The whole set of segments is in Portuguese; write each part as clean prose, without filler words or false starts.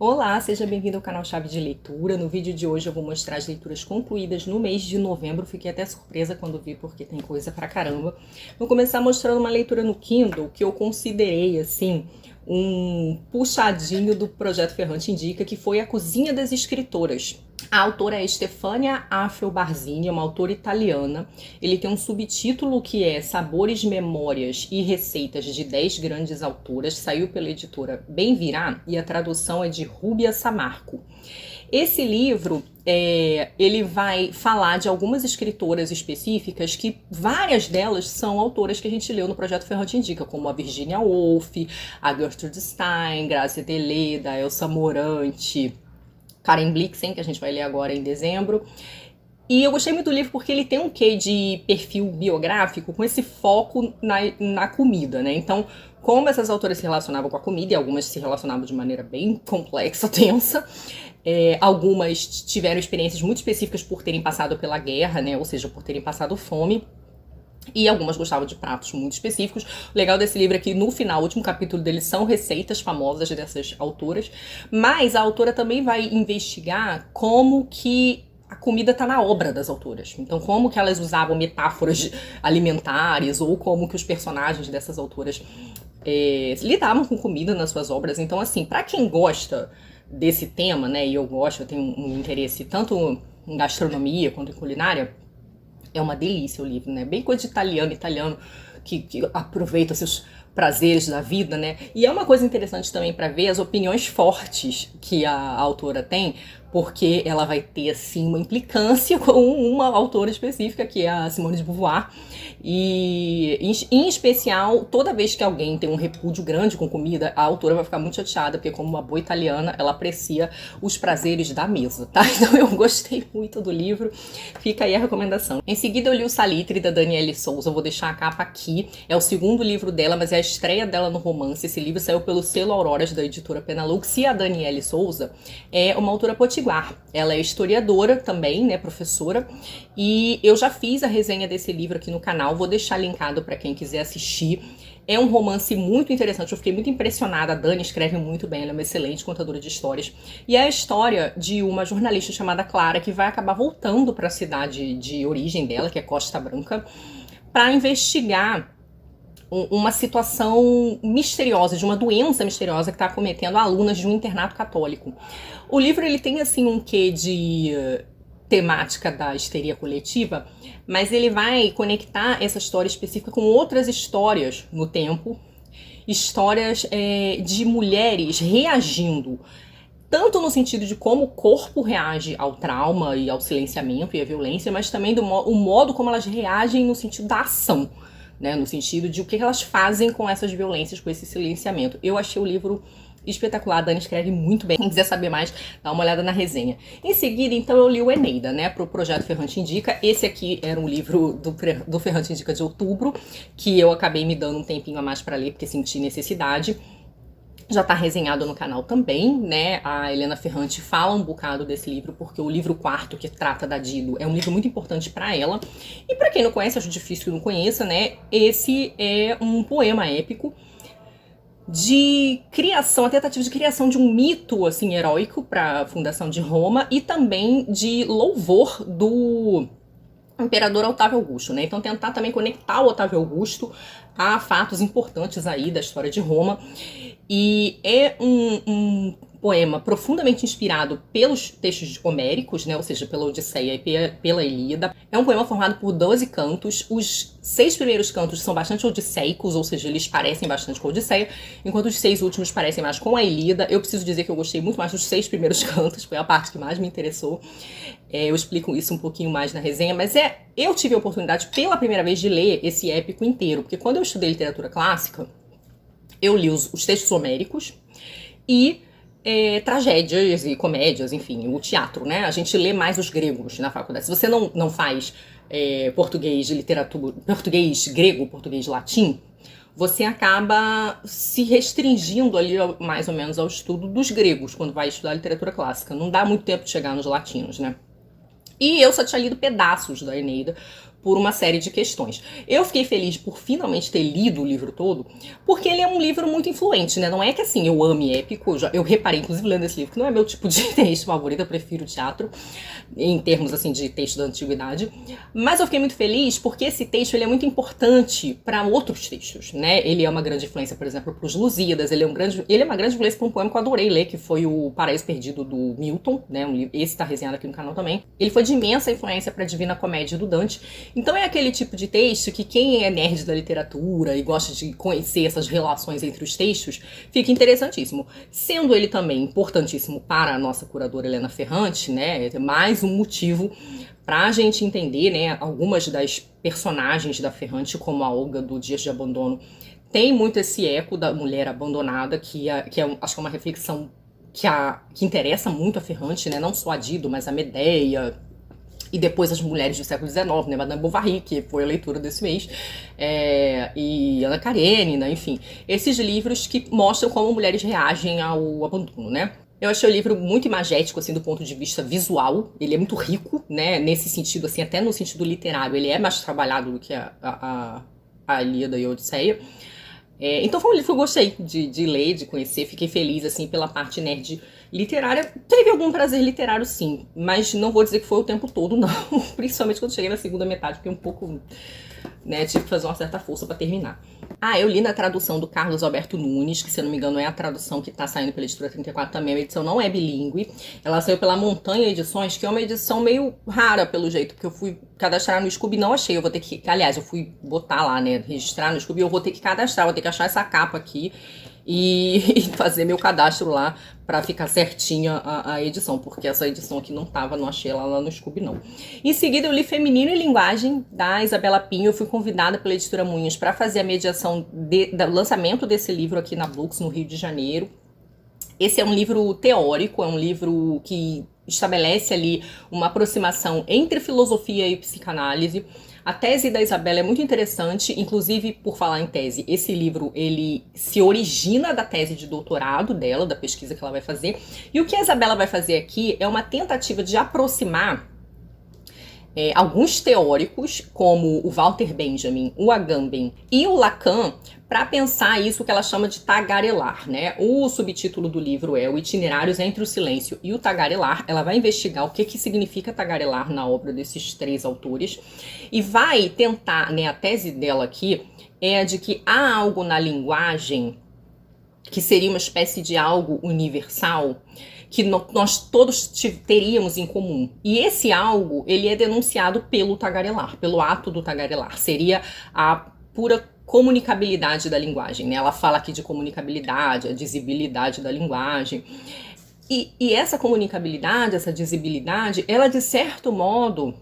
Olá, seja bem-vindo ao canal Chave de Leitura. No vídeo de hoje eu vou mostrar as leituras concluídas no mês de novembro. Fiquei até surpresa quando vi, porque tem coisa pra caramba. Vou começar mostrando uma leitura no Kindle que eu considerei, assim, um puxadinho do Projeto Ferrante Indica, que foi A Cozinha das Escritoras. A autora é Stefania Afro-Barzini, é uma autora italiana. Ele tem um subtítulo que é Sabores, Memórias e Receitas de 10 Grandes Autoras. Saiu pela editora Bem Virá e a tradução é de Rúbia Samarco. Esse livro, ele vai falar de algumas escritoras específicas que várias delas são autoras que a gente leu no Projeto Ferrante Indica, como a Virginia Woolf, a Gertrude Stein, Grazia Deledda, Elsa Morante, Karen Blixen, que a gente vai ler agora em dezembro. E eu gostei muito do livro porque ele tem um quê de perfil biográfico com esse foco na comida, né? Então, como essas autoras se relacionavam com a comida, e algumas se relacionavam de maneira bem complexa, tensa, algumas tiveram experiências muito específicas por terem passado pela guerra, né? Ou seja, por terem passado fome. E algumas gostavam de pratos muito específicos. O legal desse livro é que no final, o último capítulo dele são receitas famosas dessas autoras. Mas a autora também vai investigar como que a comida tá na obra das autoras. Então, como que elas usavam metáforas alimentares ou como que os personagens dessas autoras lidavam com comida nas suas obras. Então, assim, pra quem gosta desse tema, né, e eu tenho um interesse tanto em gastronomia quanto em culinária, é uma delícia o livro, né? Bem coisa de italiano que aproveita seus prazeres da vida, né? E é uma coisa interessante também para ver as opiniões fortes que a autora tem, porque ela vai ter, assim, uma implicância com uma autora específica, que é a Simone de Beauvoir. E, em especial, toda vez que alguém tem um repúdio grande com comida, a autora vai ficar muito chateada, porque como uma boa italiana, ela aprecia os prazeres da mesa, tá? Então eu gostei muito do livro, fica aí a recomendação. Em seguida eu li o Salitre, da Daniele Souza, vou deixar a capa aqui. É o segundo livro dela, mas é a estreia dela no romance. Esse livro saiu pelo selo Auroras, da editora Penalux, e a Daniele Souza é uma autora potiguar. Ela é historiadora também, né, professora, e eu já fiz a resenha desse livro aqui no canal, vou deixar linkado para quem quiser assistir. É um romance muito interessante, eu fiquei muito impressionada. A Dani escreve muito bem, ela é uma excelente contadora de histórias. E é a história de uma jornalista chamada Clara, que vai acabar voltando para a cidade de origem dela, que é Costa Branca, para investigar uma situação misteriosa, de uma doença misteriosa que está acometendo alunas de um internato católico. O livro ele tem assim um quê de temática da histeria coletiva, mas ele vai conectar essa história específica com outras histórias no tempo, histórias de mulheres reagindo, tanto no sentido de como o corpo reage ao trauma e ao silenciamento e à violência, mas também o modo como elas reagem no sentido da ação, né? No sentido de o que elas fazem com essas violências, com esse silenciamento. Eu achei o livro espetacular, a Dani escreve muito bem. Quem quiser saber mais, dá uma olhada na resenha. Em seguida, então, eu li o Eneida, né, pro Projeto Ferrante Indica. Esse aqui era um livro do Ferrante Indica de outubro, que eu acabei me dando um tempinho a mais para ler, porque senti necessidade. Já tá resenhado no canal também, né? A Helena Ferrante fala um bocado desse livro, porque o livro quarto, que trata da Dido, é um livro muito importante para ela. E para quem não conhece, acho difícil que não conheça, né? Esse é um poema épico de criação, a tentativa de criação de um mito, assim, heróico para a fundação de Roma e também de louvor do imperador Otávio Augusto, né? Então tentar também conectar o Otávio Augusto a fatos importantes aí da história de Roma. E é um poema profundamente inspirado pelos textos homéricos, né? Ou seja, pela Odisseia e pela Ilíada. É um poema formado por 12 cantos. Os 6 primeiros cantos são bastante odisseicos, ou seja, eles parecem bastante com a Odisseia, enquanto os 6 últimos parecem mais com a Ilíada. Eu preciso dizer que eu gostei muito mais dos 6 primeiros cantos, foi a parte que mais me interessou. Eu explico isso um pouquinho mais na resenha, mas eu tive a oportunidade pela primeira vez de ler esse épico inteiro, porque quando eu estudei literatura clássica, eu li os textos homéricos e tragédias e comédias, enfim, o teatro, né? A gente lê mais os gregos na faculdade. Se você não faz português de literatura, português grego, português latim, você acaba se restringindo ali mais ou menos ao estudo dos gregos quando vai estudar literatura clássica. Não dá muito tempo de chegar nos latinos, né? E eu só tinha lido pedaços da Eneida, por uma série de questões. Eu fiquei feliz por finalmente ter lido o livro todo, porque ele é um livro muito influente, né? Não é que assim, eu ame épico, eu reparei, inclusive lendo esse livro, que não é meu tipo de texto favorito, eu prefiro teatro, em termos assim de texto da antiguidade, mas eu fiquei muito feliz porque esse texto ele é muito importante para outros textos, né? Ele é uma grande influência, por exemplo, para os Lusíadas, ele é uma grande influência para um poema que eu adorei ler, que foi o Paraíso Perdido do Milton, né? Esse tá resenhado aqui no canal também. Ele foi de imensa influência para a Divina Comédia do Dante. Então é aquele tipo de texto que quem é nerd da literatura e gosta de conhecer essas relações entre os textos, fica interessantíssimo. Sendo ele também importantíssimo para a nossa curadora Helena Ferrante, né? É mais um motivo para a gente entender, né? Algumas das personagens da Ferrante, como a Olga do Dias de Abandono, tem muito esse eco da mulher abandonada, acho que é uma reflexão que interessa muito a Ferrante, né? Não só a Dido, mas a Medea, e depois as mulheres do século XIX, né? Madame Bovary, que foi a leitura desse mês, e Ana Karenina, enfim. Esses livros que mostram como mulheres reagem ao abandono, né? Eu achei o livro muito imagético, assim, do ponto de vista visual. Ele é muito rico, né? Nesse sentido, assim, até no sentido literário, ele é mais trabalhado do que a Ilíada e a Odisseia. Então foi um livro que eu gostei de ler, de conhecer, fiquei feliz, assim, pela parte nerd literária. Teve algum prazer literário, sim, mas não vou dizer que foi o tempo todo, não. Principalmente quando cheguei na segunda metade, fiquei um pouco, né, tive que fazer uma certa força pra terminar. Eu li na tradução do Carlos Alberto Nunes, que se eu não me engano é a tradução que tá saindo pela Editora 34 também, a edição não é bilíngue, ela saiu pela Montanha Edições, que é uma edição meio rara pelo jeito, porque eu fui cadastrar no Scooby e não achei, eu vou ter que, aliás, eu fui botar lá, né, registrar no Scooby, eu vou ter que cadastrar, vou ter que achar essa capa aqui e fazer meu cadastro lá pra ficar certinha a edição, porque essa edição aqui não tava, não achei ela lá no Scooby, não. Em seguida eu li Feminino e Linguagem, da Isabela Pinho. Eu fui convidada pela Editora Munhos para fazer a mediação do lançamento desse livro aqui na Blux, no Rio de Janeiro. Esse é um livro teórico, é um livro que estabelece ali uma aproximação entre filosofia e psicanálise. A tese da Isabela é muito interessante, inclusive, por falar em tese, esse livro, ele se origina da tese de doutorado dela, da pesquisa que ela vai fazer, e o que a Isabela vai fazer aqui é uma tentativa de aproximar alguns teóricos, como o Walter Benjamin, o Agamben e o Lacan, para pensar isso que ela chama de tagarelar, né? O subtítulo do livro é O Itinerários entre o Silêncio e o Tagarelar. Ela vai investigar o que significa tagarelar na obra desses três autores e vai tentar, né, a tese dela aqui é de que há algo na linguagem que seria uma espécie de algo universal que nós todos teríamos em comum. E esse algo, ele é denunciado pelo tagarelar, pelo ato do tagarelar. Seria a pura comunicabilidade da linguagem, né? Ela fala aqui de comunicabilidade, a dizibilidade da linguagem. E essa comunicabilidade, essa dizibilidade, ela de certo modo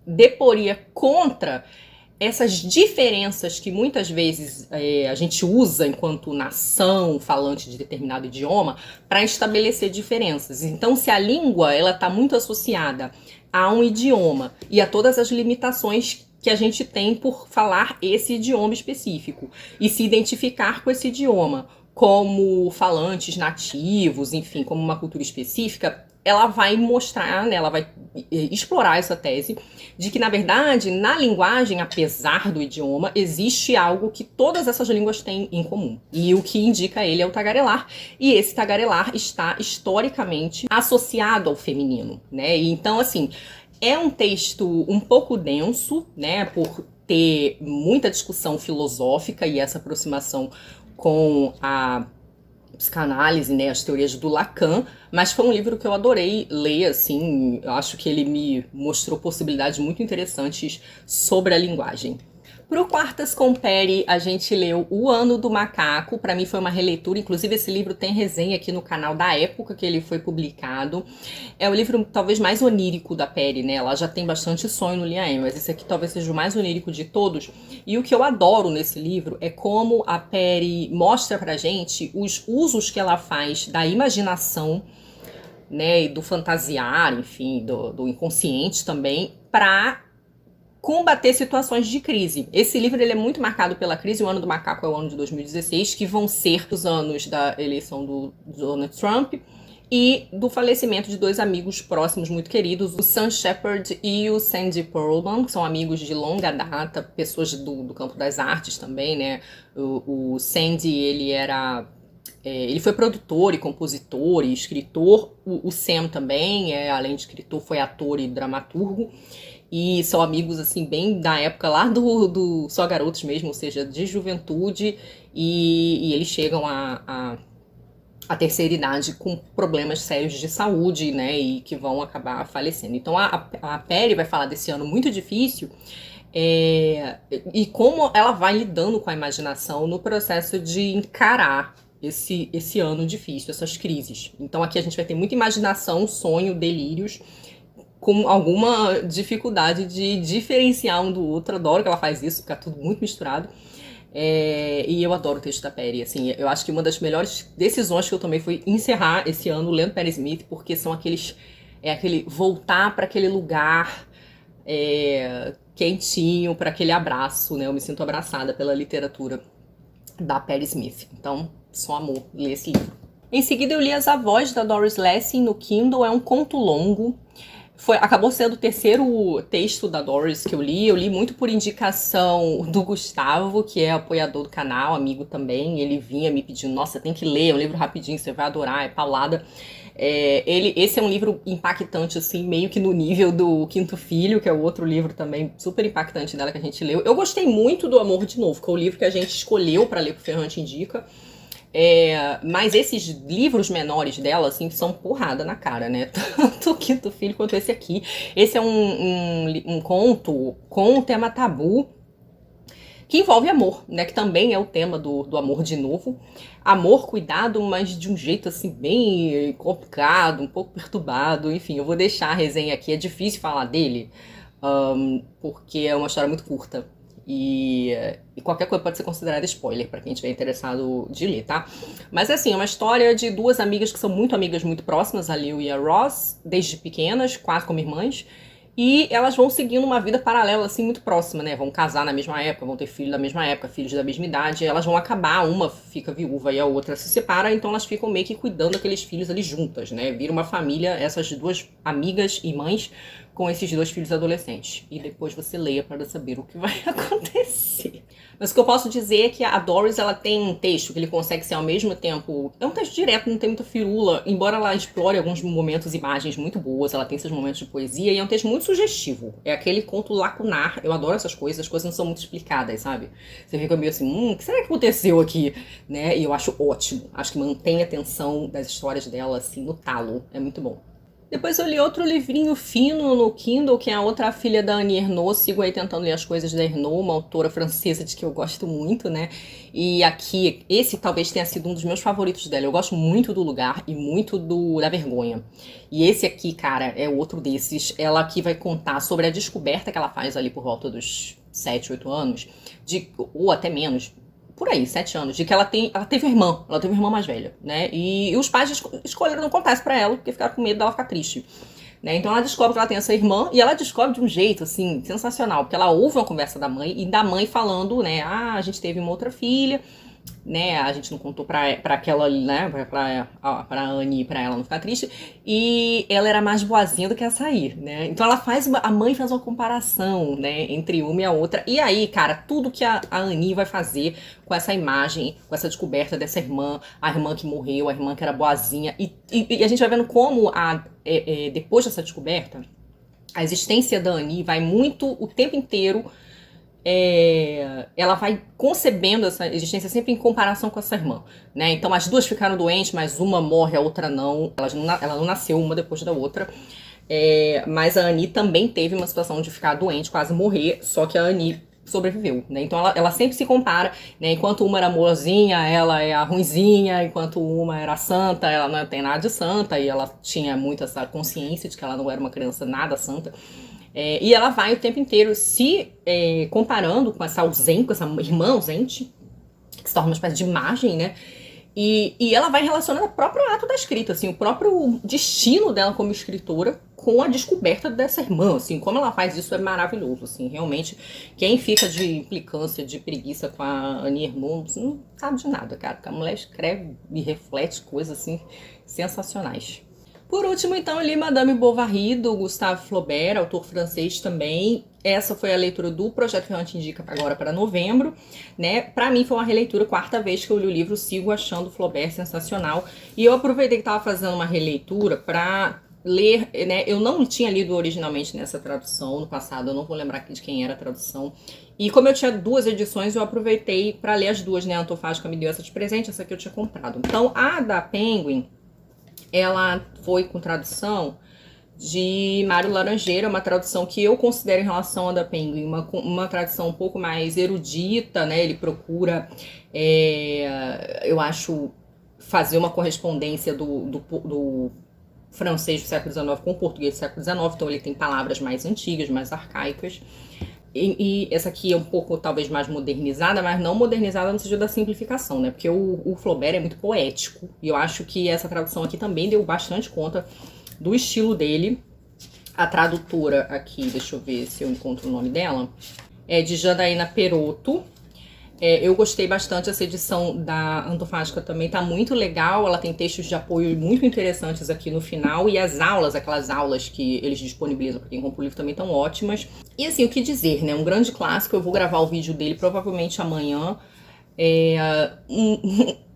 deporia contra essas diferenças que muitas vezes a gente usa enquanto nação falante de determinado idioma para estabelecer diferenças. Então, se a língua ela está muito associada a um idioma e a todas as limitações que a gente tem por falar esse idioma específico e se identificar com esse idioma como falantes nativos, enfim, como uma cultura específica, ela vai mostrar, né, ela vai explorar essa tese de que, na verdade, na linguagem, apesar do idioma, existe algo que todas essas línguas têm em comum. E o que indica ele é o tagarelar. E esse tagarelar está historicamente associado ao feminino, né? E então, assim, é um texto um pouco denso, né, por ter muita discussão filosófica e essa aproximação com a psicanálise, né, as teorias do Lacan, mas foi um livro que eu adorei ler, assim, eu acho que ele me mostrou possibilidades muito interessantes sobre a linguagem. Pro Quartas com Peri, a gente leu O Ano do Macaco. Para mim foi uma releitura, inclusive esse livro tem resenha aqui no canal da época que ele foi publicado. É o livro talvez mais onírico da Peri, né? Ela já tem bastante sonho no Liaem, mas esse aqui talvez seja o mais onírico de todos. E o que eu adoro nesse livro é como a Peri mostra pra gente os usos que ela faz da imaginação, né, e do fantasiar, enfim, do inconsciente também, para combater situações de crise. Esse livro ele é muito marcado pela crise. O Ano do Macaco é o ano de 2016, que vão ser os anos da eleição do Donald Trump e do falecimento de 2 amigos próximos muito queridos, o Sam Shepard e o Sandy Pearlman, que são amigos de longa data, pessoas do campo das artes também, né? O Sandy, ele foi produtor e compositor e escritor. O Sam também, além de escritor, foi ator e dramaturgo. E são amigos, assim, bem da época lá do Só Garotos mesmo, ou seja, de juventude. E eles chegam a terceira idade com problemas sérios de saúde, né? E que vão acabar falecendo. Então a Perry vai falar desse ano muito difícil. E como ela vai lidando com a imaginação no processo de encarar esse ano difícil, essas crises. Então aqui a gente vai ter muita imaginação, sonho, delírios, com alguma dificuldade de diferenciar um do outro. Adoro que ela faz isso, fica tudo muito misturado. E eu adoro o texto da Perry, assim, eu acho que uma das melhores decisões que eu tomei foi encerrar esse ano lendo Perry Smith, porque são aquele voltar para aquele lugar quentinho, para aquele abraço, né? Eu me sinto abraçada pela literatura da Perry Smith. Então, só amor ler esse livro. Em seguida, eu li As Avós, da Doris Lessing, no Kindle. É um conto longo. Acabou sendo o terceiro texto da Doris que eu li. Eu li muito por indicação do Gustavo, que é apoiador do canal, amigo também. Ele vinha me pedindo, nossa, tem que ler, é um livro rapidinho, você vai adorar, é paulada. Esse é um livro impactante, assim, meio que no nível do Quinto Filho, que é o outro livro também super impactante dela que a gente leu. Eu gostei muito do Amor de Novo, que é o livro que a gente escolheu para ler pro Ferrante Indica. Mas esses livros menores dela, assim, são porrada na cara, né? Tanto o Quinto Filho quanto esse aqui. Esse é um conto com um tema tabu que envolve amor, né? Que também é o tema do Amor de Novo. Amor, cuidado, mas de um jeito, assim, bem complicado, um pouco perturbado. Enfim, eu vou deixar a resenha aqui. É difícil falar dele, porque é uma história muito curta. E qualquer coisa pode ser considerada spoiler pra quem estiver interessado de ler, tá? Mas assim, é uma história de 2 amigas que são muito amigas, muito próximas, a Lil e a Ross, desde pequenas, quase como irmãs. E elas vão seguindo uma vida paralela, assim, muito próxima, né? Vão casar na mesma época, vão ter filhos da mesma época, filhos da mesma idade. E elas vão acabar, uma fica viúva e a outra se separa, então elas ficam meio que cuidando daqueles filhos ali juntas, né? Vira uma família, essas 2 amigas e mães, com esses 2 filhos adolescentes. E depois você leia para saber o que vai acontecer. Mas o que eu posso dizer é que a Doris, ela tem um texto que ele consegue ser ao mesmo tempo... É um texto direto, não tem muita firula, embora ela explore alguns momentos, imagens muito boas, ela tem seus momentos de poesia, e é um texto muito sugestivo. É aquele conto lacunar. Eu adoro essas coisas, as coisas não são muito explicadas, sabe? Você fica meio assim, o que será que aconteceu aqui? Né? E eu acho ótimo. Acho que mantém a atenção das histórias dela, assim, no talo. É muito bom. Depois eu li outro livrinho fino no Kindle, que é a outra filha da Annie Ernaux. Sigo aí tentando ler as coisas da Ernaux, uma autora francesa de que eu gosto muito, né? E aqui, esse talvez tenha sido um dos meus favoritos dela. Eu gosto muito do Lugar e muito da Vergonha. E esse aqui, cara, é outro desses. Ela aqui vai contar sobre a descoberta que ela faz ali por volta dos 7, 8 anos, ou até menos, por aí, 7 anos, de que ela teve uma irmã mais velha, né? E os pais escolheram não contar isso pra ela, porque ficaram com medo dela ficar triste, né? Então ela descobre que ela tem essa irmã, e ela descobre de um jeito, assim, sensacional, porque ela ouve uma conversa da mãe, e da mãe falando, né, a gente teve uma outra filha, né, a gente não contou pra aquela, né, pra Annie e pra ela não ficar triste, e ela era mais boazinha do que açaí, né, então a mãe faz uma comparação, né, entre uma e a outra, e aí, cara, tudo que a Annie vai fazer com essa imagem, com essa descoberta dessa irmã, a irmã que morreu, a irmã que era boazinha, e a gente vai vendo como depois dessa descoberta, a existência da Annie vai muito, o tempo inteiro, ela vai concebendo essa existência sempre em comparação com essa irmã, né? Então as 2 ficaram doentes, mas uma morre, a outra não. Ela não nasceu uma depois da outra. Mas a Annie também teve uma situação de ficar doente, quase morrer, só que a Annie sobreviveu, né? Então ela sempre se compara, né? Enquanto uma era mozinha, ela é a ruinzinha, enquanto uma era santa, ela não tem nada de santa, e ela tinha muito essa consciência de que ela não era uma criança nada santa. E ela vai o tempo inteiro se comparando com essa irmã ausente, que se torna uma espécie de imagem, né? E ela vai relacionando o próprio ato da escrita, assim, o próprio destino dela como escritora com a descoberta dessa irmã, assim, como ela faz isso é maravilhoso, assim, realmente, quem fica de implicância, de preguiça com a Annie Ernaux, não sabe de nada, cara, porque a mulher escreve e reflete coisas, assim, sensacionais. Por último, então, eu li Madame Bovary, do Gustave Flaubert, autor francês também. Essa foi a leitura do Projeto Ferrante Indica agora para novembro, né? Para mim foi uma releitura, quarta vez que eu li o livro, sigo achando Flaubert sensacional. E eu aproveitei que estava fazendo uma releitura para ler, né? Eu não tinha lido originalmente nessa tradução no passado, eu não vou lembrar aqui de quem era a tradução. E como eu tinha duas edições, eu aproveitei para ler as duas, né? A Antofágica me deu essa de presente, essa aqui eu tinha comprado. Então, a da Penguin, ela foi com tradução de Mário Laranjeira, uma tradução que eu considero em relação à da Penguin, uma tradução um pouco mais erudita, né? Ele procura, eu acho, fazer uma correspondência do francês do século XIX com o português do século XIX, então ele tem palavras mais antigas, mais arcaicas. E essa aqui é um pouco, talvez, mais modernizada, mas não modernizada no sentido da simplificação, né? Porque o Flaubert é muito poético, e eu acho que essa tradução aqui também deu bastante conta do estilo dele. A tradutora aqui, deixa eu ver se eu encontro o nome dela, é de Janaína Perotto. Eu gostei bastante dessa edição da Antofágica também, tá muito legal, ela tem textos de apoio muito interessantes aqui no final, e as aulas, aquelas aulas que eles disponibilizam para quem compra o livro também estão ótimas. E assim, o que dizer, né, um grande clássico, eu vou gravar o vídeo dele provavelmente amanhã,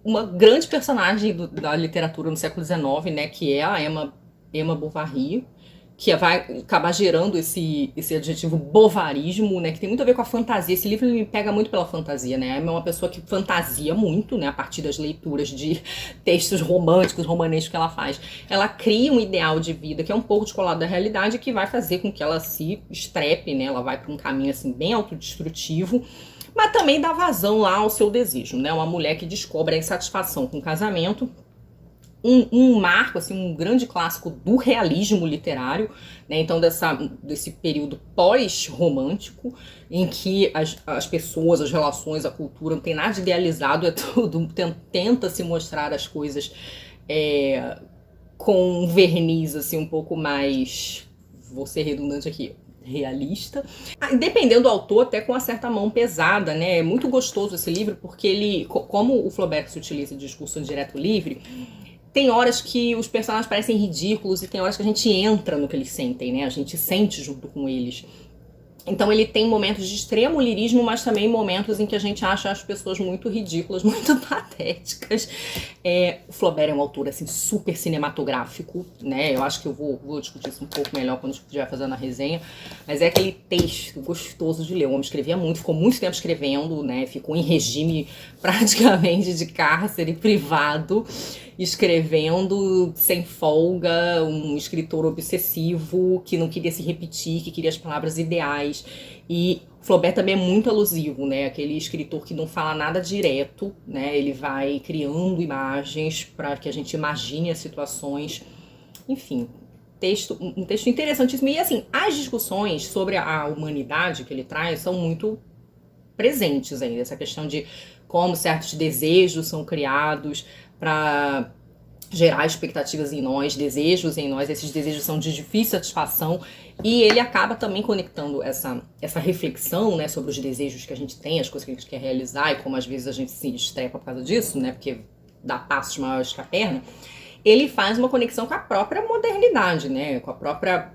uma grande personagem da literatura no século XIX, né, que é a Emma Bovary, que vai acabar gerando esse adjetivo bovarismo, né, que tem muito a ver com a fantasia. Esse livro me pega muito pela fantasia, né, é uma pessoa que fantasia muito, né, a partir das leituras de textos românticos, romanescos que ela faz. Ela cria um ideal de vida que é um pouco descolado da realidade, que vai fazer com que ela se estrepe, né, ela vai para um caminho, assim, bem autodestrutivo, mas também dá vazão lá ao seu desejo, né, uma mulher que descobre a insatisfação com o casamento, um marco, assim, um grande clássico do realismo literário, né? Então desse período pós-romântico, em que as pessoas, as relações, a cultura não tem nada de idealizado, é tudo, tenta se mostrar as coisas com um verniz, assim, um pouco mais, vou ser redundante aqui, realista. Dependendo do autor, até com uma certa mão pesada, né? É muito gostoso esse livro, porque ele, como o Flaubert se utiliza de discurso direto livre, tem horas que os personagens parecem ridículos e tem horas que a gente entra no que eles sentem, né? A gente sente junto com eles. Então ele tem momentos de extremo lirismo, mas também momentos em que a gente acha as pessoas muito ridículas, muito patéticas. O Flaubert é um autor, assim, super cinematográfico, né? Eu acho que eu vou discutir isso um pouco melhor quando estiver fazendo a resenha. Mas é aquele texto gostoso de ler. O homem escrevia muito, ficou muito tempo escrevendo, né? Ficou em regime praticamente de cárcere privado, escrevendo sem folga, um escritor obsessivo que não queria se repetir, que queria as palavras ideais. E Flaubert também é muito alusivo, né? Aquele escritor que não fala nada direto, né? Ele vai criando imagens para que a gente imagine as situações. Enfim, um texto interessantíssimo. E assim, as discussões sobre a humanidade que ele traz são muito presentes ainda. Essa questão de como certos desejos são criados para gerar expectativas em nós, desejos em nós, esses desejos são de difícil satisfação, e ele acaba também conectando essa reflexão, né, sobre os desejos que a gente tem, as coisas que a gente quer realizar, e como às vezes a gente se estrepa por causa disso, né, porque dá passos maiores que a perna. Ele faz uma conexão com a própria modernidade, né, com a própria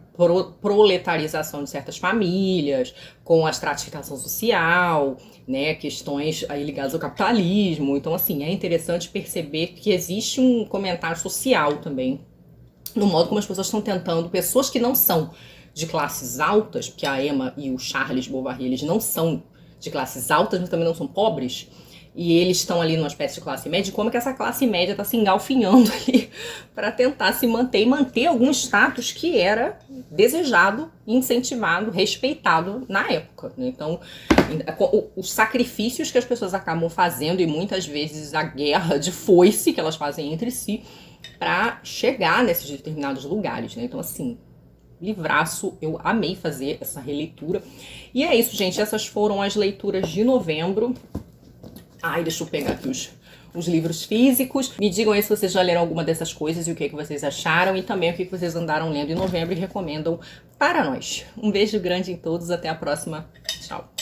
proletarização de certas famílias, com a estratificação social, né, questões aí ligadas ao capitalismo. Então, assim, é interessante perceber que existe um comentário social também, no modo como as pessoas estão tentando, pessoas que não são de classes altas, porque a Emma e o Charles Bovary, eles não são de classes altas, mas também não são pobres, e eles estão ali numa espécie de classe média, como é que essa classe média está se engalfinhando ali para tentar se manter e manter algum status que era desejado, incentivado, respeitado na época, né? Então, os sacrifícios que as pessoas acabam fazendo, e muitas vezes a guerra de foice que elas fazem entre si para chegar nesses determinados lugares, né? Então, assim, livraço, eu amei fazer essa releitura. E é isso, gente, essas foram as leituras de novembro. Ai, deixa eu pegar aqui os livros físicos. Me digam aí se vocês já leram alguma dessas coisas e o que vocês acharam, e também o que vocês andaram lendo em novembro e recomendam para nós. Um beijo grande em todos, até a próxima. Tchau!